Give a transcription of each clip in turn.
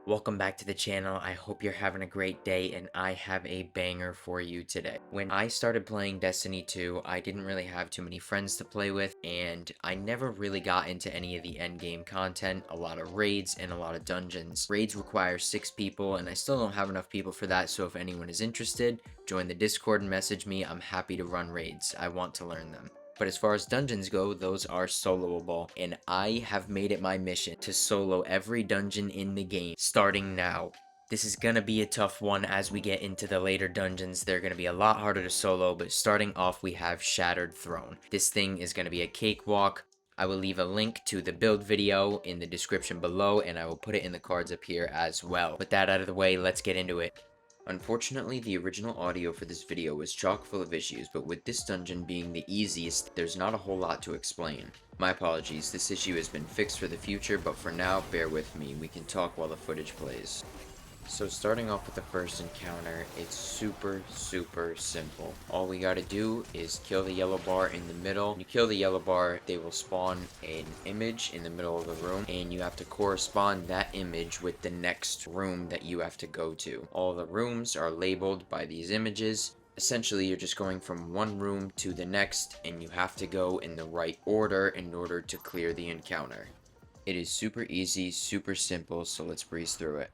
Welcome back to the channel. I hope you're having a great day and I have a banger for you today. When I started playing Destiny 2, I didn't really have too many friends to play with and I never really got into any of the endgame content, a lot of raids and a lot of dungeons. Raids require 6 people and I still don't have enough people for that, so if anyone is interested, join the Discord and message me. I'm happy to run raids. I want to learn them. But as far as dungeons go, those are soloable, and I have made it my mission to solo every dungeon in the game, starting now. This is gonna be a tough one as we get into the later dungeons. They're gonna be a lot harder to solo, but starting off we have Shattered Throne. This thing is gonna be a cakewalk. I will leave a link to the build video in the description below, and I will put it in the cards up here as well. With that out of the way, let's get into it. Unfortunately, the original audio for this video was chock full of issues, but with this dungeon being the easiest, there's not a whole lot to explain. My apologies, this issue has been fixed for the future, but for now, bear with me. We can talk while the footage plays. So starting off with the first encounter, it's super simple. All we gotta do is kill the yellow bar in the middle. When you kill the yellow bar, they will spawn an image in the middle of the room, and you have to correspond that image with the next room that you have to go to. All the rooms are labeled by these images. Essentially, you're just going from one room to the next, and you have to go in the right order in order to clear the encounter. It is super easy, super simple, so let's breeze through it.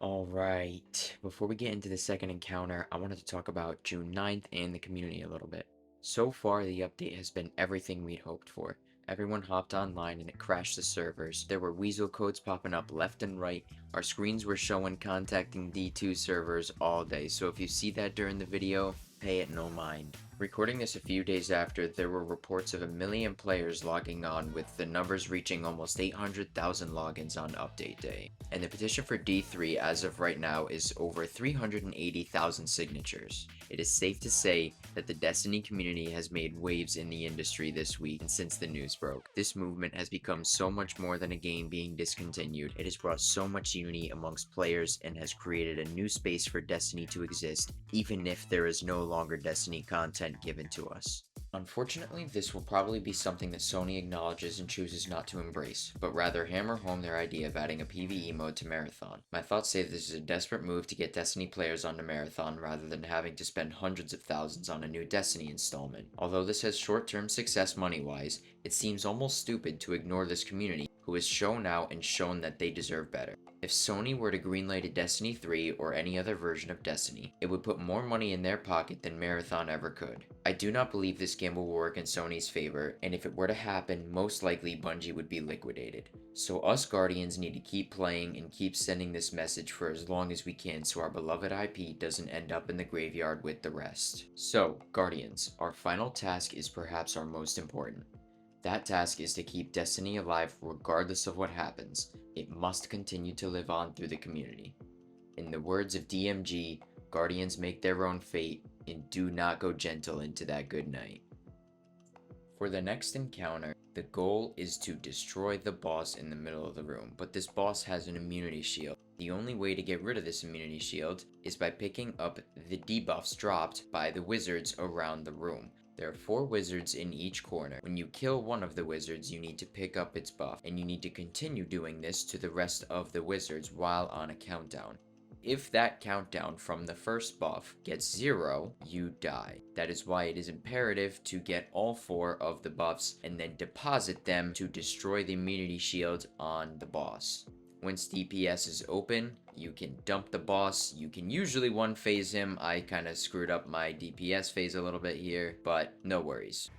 Alright, before we get into the second encounter, I wanted to talk about June 9th and the community a little bit. So far, the update has been everything we'd hoped for. Everyone hopped online and it crashed the servers. There were weasel codes popping up left and right. Our screens were showing contacting D2 servers all day, so if you see that during the video, pay it no mind. Recording this a few days after, there were reports of 1 million players logging on, with the numbers reaching almost 800,000 logins on update day. And the petition for D3 as of right now is over 380,000 signatures. It is safe to say that the Destiny community has made waves in the industry this week and since the news broke. This movement has become so much more than a game being discontinued. It has brought so much unity amongst players and has created a new space for Destiny to exist, even if there is no longer Destiny content given to us. Unfortunately, this will probably be something that Sony acknowledges and chooses not to embrace, but rather hammer home their idea of adding a PvE mode to Marathon. My thoughts say this is a desperate move to get Destiny players onto Marathon rather than having to spend hundreds of thousands on a new Destiny installment. Although this has short-term success money-wise, it seems almost stupid to ignore this community, who has shown out and shown that they deserve better. If Sony were to greenlight a Destiny 3 or any other version of Destiny, it would put more money in their pocket than Marathon ever could. I do not believe this gamble will work in Sony's favor, and if it were to happen, most likely Bungie would be liquidated. So us Guardians need to keep playing and keep sending this message for as long as we can so our beloved IP doesn't end up in the graveyard with the rest. So, Guardians, our final task is perhaps our most important. That task is to keep Destiny alive regardless of what happens. It must continue to live on through the community. In the words of DMG, Guardians make their own fate, and do not go gentle into that good night. For the next encounter, the goal is to destroy the boss in the middle of the room, but this boss has an immunity shield. The only way to get rid of this immunity shield is by picking up the debuffs dropped by the wizards around the room. There are 4 wizards in each corner. When you kill one of the wizards, you need to pick up its buff, and you need to continue doing this to the rest of the wizards while on a countdown. If that countdown from the first buff gets 0, you die. That is why it is imperative to get all 4 of the buffs and then deposit them to destroy the immunity shield on the boss. Once DPS is open, you can dump the boss. You can usually one phase him. I kind of screwed up my DPS phase a little bit here, but no worries.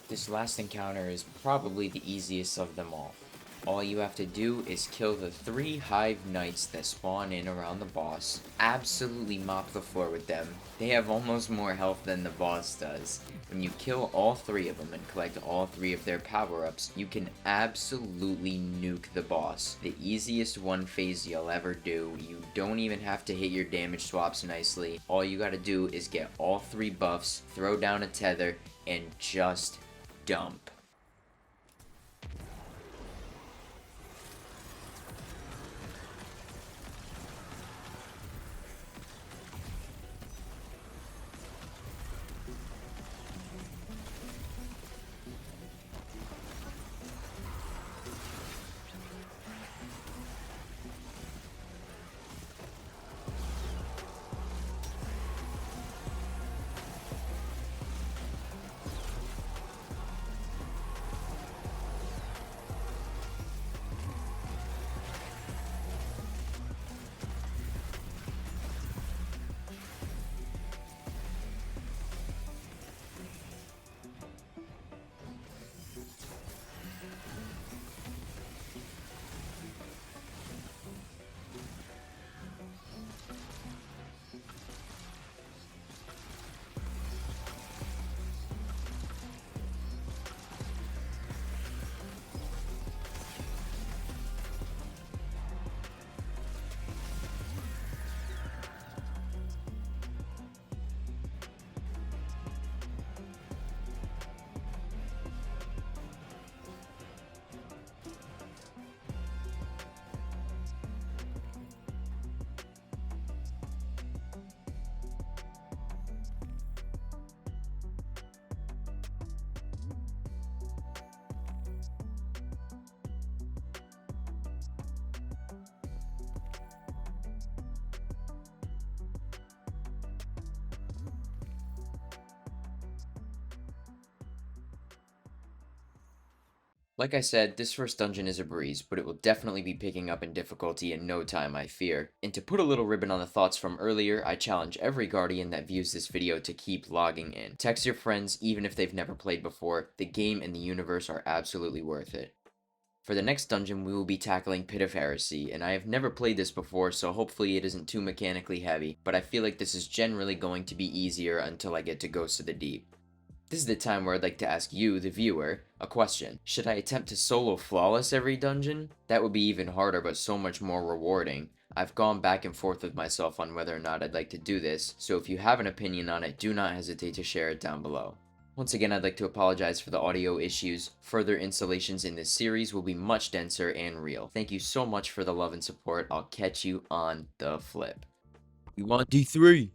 This last encounter is probably the easiest of them all. All you have to do is kill the 3 Hive Knights that spawn in around the boss. Absolutely mop the floor with them. They have almost more health than the boss does. When you kill all 3 of them and collect all 3 of their power-ups, you can absolutely nuke the boss. The easiest one phase you'll ever do. You don't even have to hit your damage swaps nicely. All you gotta do is get all 3 buffs, throw down a tether, and just dump. Like I said, this first dungeon is a breeze, but it will definitely be picking up in difficulty in no time, I fear. And to put a little ribbon on the thoughts from earlier, I challenge every Guardian that views this video to keep logging in. Text your friends even if they've never played before, the game and the universe are absolutely worth it. For the next dungeon, we will be tackling Pit of Heresy, and I have never played this before, so hopefully it isn't too mechanically heavy, but I feel like this is generally going to be easier until I get to Ghost of the Deep. This is the time where I'd like to ask you, the viewer, a question. Should I attempt to solo flawless every dungeon? That would be even harder but so much more rewarding. I've gone back and forth with myself on whether or not I'd like to do this, so if you have an opinion on it, do not hesitate to share it down below. Once again, I'd like to apologize for the audio issues. Further installations in this series will be much denser and real. Thank you so much for the love and support. I'll catch you on the flip. We want D3.